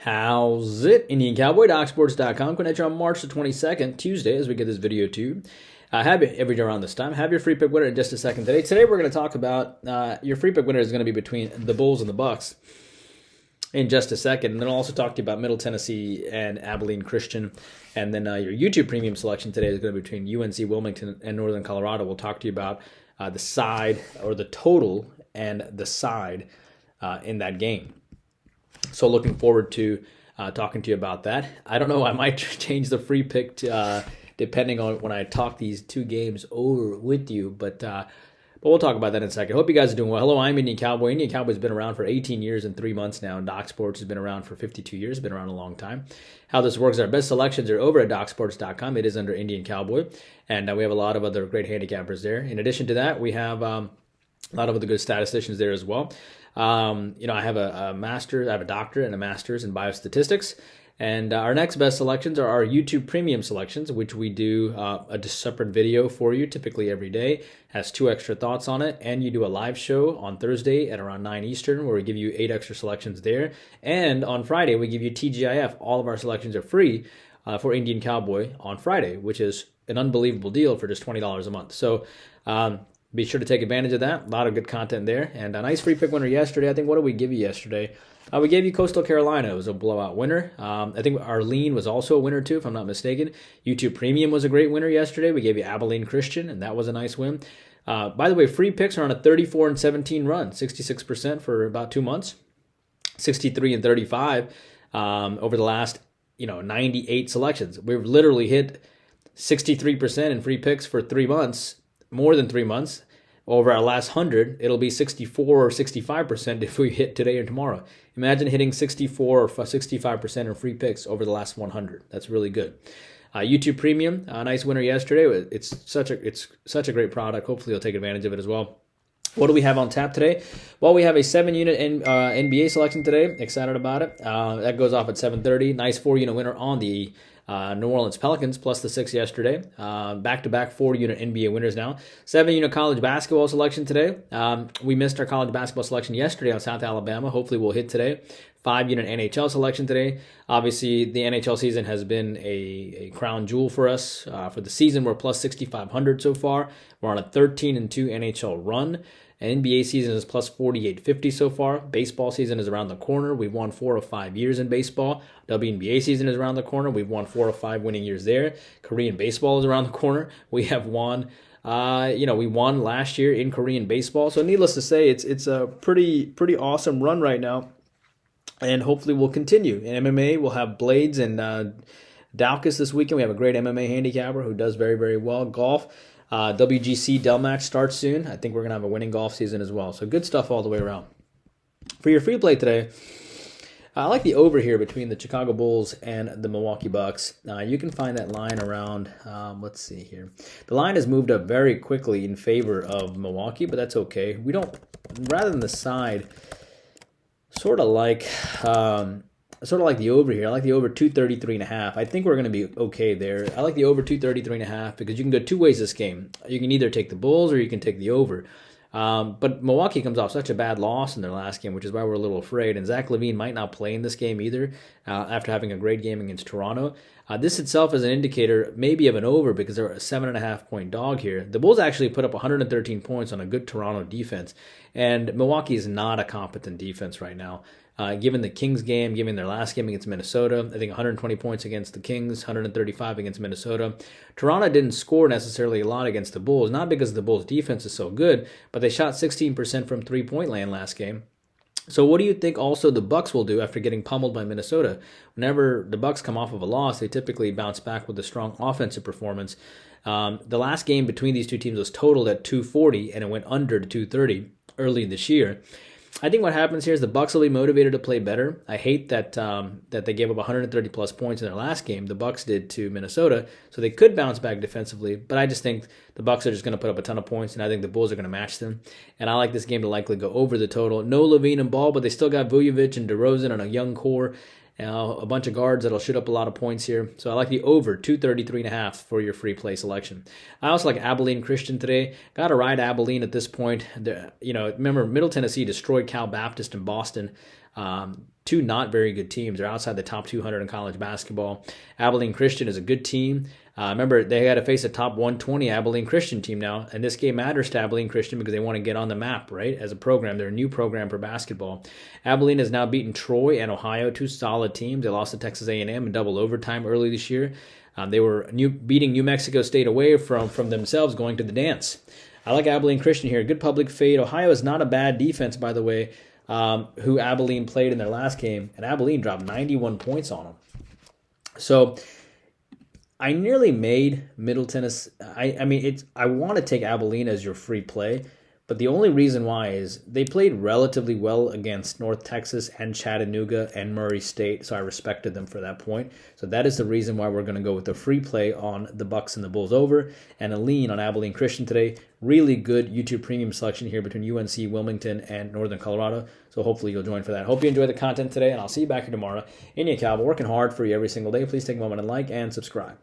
How's it? Indian Cowboy, DocSports.com. Coming at you on March the 22nd, Tuesday, as we get this video to you. Have it every day around this time. Have your free pick winner in just a second today. Today we're going to talk about your free pick winner is going to be between the Bulls and the Bucks in just a second. And then I'll also talk to you about Middle Tennessee and Abilene Christian. And then your YouTube premium selection today is going to be between UNC Wilmington and Northern Colorado. We'll talk to you about the side or the total and the side in that game. So looking forward to talking to you about that. I don't know, I might change the free pick to, depending on when I talk these two games over with you, but we'll talk about that in a second. Hope you guys are doing well. Hello, I'm Indian Cowboy. Indian Cowboy's been around for 18 years and 3 months now, and Doc Sports has been around for 52 years, been around a long time. How this works, our best selections are over at DocSports.com. It is under Indian Cowboy, and we have a lot of other great handicappers there. In addition to that, we have a lot of other good statisticians there as well. I have a master, I have a doctorate and a master's in biostatistics. And our next best selections are our YouTube premium selections, which we do a separate video for you, typically every day, has 2 extra thoughts on it. And you do a live show on Thursday at around 9 Eastern, where we give you 8 extra selections there. And on Friday, we give you TGIF. All of our selections are free for Indian Cowboy on Friday, which is an unbelievable deal for just $20 a month. So, be sure to take advantage of that. A lot of good content there. And a nice free pick winner yesterday. I think, what did we give you yesterday? We gave you Coastal Carolina. It was a blowout winner. I think Arlene was also a winner too, if I'm not mistaken. YouTube Premium was a great winner yesterday. We gave you Abilene Christian, and that was a nice win. By the way, free picks are on a 34-17 run, 66% for about 2 months, 63-35 over the last 98 selections. We've literally hit 63% in free picks for 3 months, more than 3 months. Over our last 100, it'll be 64 or 65% if we hit today or tomorrow. Imagine hitting 64 or 65% in free picks over the last 100. That's really good. YouTube Premium, a nice winner yesterday. It's such a great product. Hopefully you'll take advantage of it as well. What do we have on tap today? Well, we have a 7-unit NBA selection today. Excited about it. That goes off at 7:30. Nice 4-unit winner on the New Orleans Pelicans, plus the 6 yesterday. Back-to-back 4-unit NBA winners now. 7-unit college basketball selection today. We missed our college basketball selection yesterday on South Alabama. Hopefully we'll hit today. 5-unit NHL selection today. Obviously, the NHL season has been a crown jewel for us. For the season, we're plus 6,500 so far. We're on a 13-2 NHL run. NBA season is plus 4850 so far. Baseball season is around the corner. We've won 4 of 5 years in baseball. WNBA season is around the corner. We've won 4 of 5 winning years there. Korean baseball is around the corner. We have won, we won last year in Korean baseball. So needless to say, it's a pretty awesome run right now. And hopefully we'll continue. In MMA, we'll have Blades and Dalkus this weekend. We have a great MMA handicapper who does very, very well. Golf. WGC Dell match starts soon. I think we're going to have a winning golf season as well. So good stuff all the way around. For your free play today, I like the over here between the Chicago Bulls and the Milwaukee Bucks. You can find that line around, let's see here. The line has moved up very quickly in favor of Milwaukee, but that's okay. We don't, rather than the side, sort of like the over here. I like the over 233.5. I think we're going to be okay there. I like the over 233.5 because you can go 2 ways this game. You can either take the Bulls or you can take the over. But Milwaukee comes off such a bad loss in their last game, which is why we're a little afraid. And Zach LaVine might not play in this game either after having a great game against Toronto. This itself is an indicator maybe of an over because they're a 7.5-point dog here. The Bulls actually put up 113 points on a good Toronto defense. And Milwaukee is not a competent defense right now. Given the Kings game, given their last game against Minnesota, I think 120 points against the Kings, 135 against Minnesota. Toronto didn't score necessarily a lot against the Bulls, not because the Bulls' defense is so good, but they shot 16% from three-point land last game. So what do you think also the Bucks will do after getting pummeled by Minnesota? Whenever the Bucks come off of a loss, they typically bounce back with a strong offensive performance. The last game between these two teams was totaled at 240, and it went under to 230 early this year. I think what happens here is the Bucks will be motivated to play better. I hate that that they gave up 130 plus points in their last game. The Bucks did to Minnesota, so they could bounce back defensively. But I just think the Bucks are just going to put up a ton of points, and I think the Bulls are going to match them. And I like this game to likely go over the total. No LaVine and Ball, but they still got Vujovic and DeRozan and a young core. A bunch of guards that'll shoot up a lot of points here. So I like the over 233.5 for your free play selection. I also like Abilene Christian today. Got to ride Abilene at this point. Remember, Middle Tennessee destroyed Cal Baptist in Boston. two not very good teams. They're outside the top 200 in college basketball. Abilene Christian is a good team. Remember, they had to face a top 120 Abilene Christian team now, and this game matters to Abilene Christian because they want to get on the map, right, as a program. They're a new program for basketball. Abilene has now beaten Troy and Ohio, two solid teams. They lost to Texas A&M in double overtime early this year. They were beating New Mexico State away from themselves, going to the dance. I like Abilene Christian here. Good public fade. Ohio is not a bad defense, by the way, who Abilene played in their last game, and Abilene dropped 91 points on them. So I nearly made Middle Tennessee. I want to take Abilene as your free play, but the only reason why is they played relatively well against North Texas and Chattanooga and Murray State, so I respected them for that point. So that is the reason why we're going to go with the free play on the Bucks and the Bulls over, and a lean on Abilene Christian today. Really good YouTube premium selection here between UNC, Wilmington, and Northern Colorado. So hopefully you'll join for that. Hope you enjoy the content today, and I'll see you back here tomorrow. In your Cal, working hard for you every single day. Please take a moment and like and subscribe.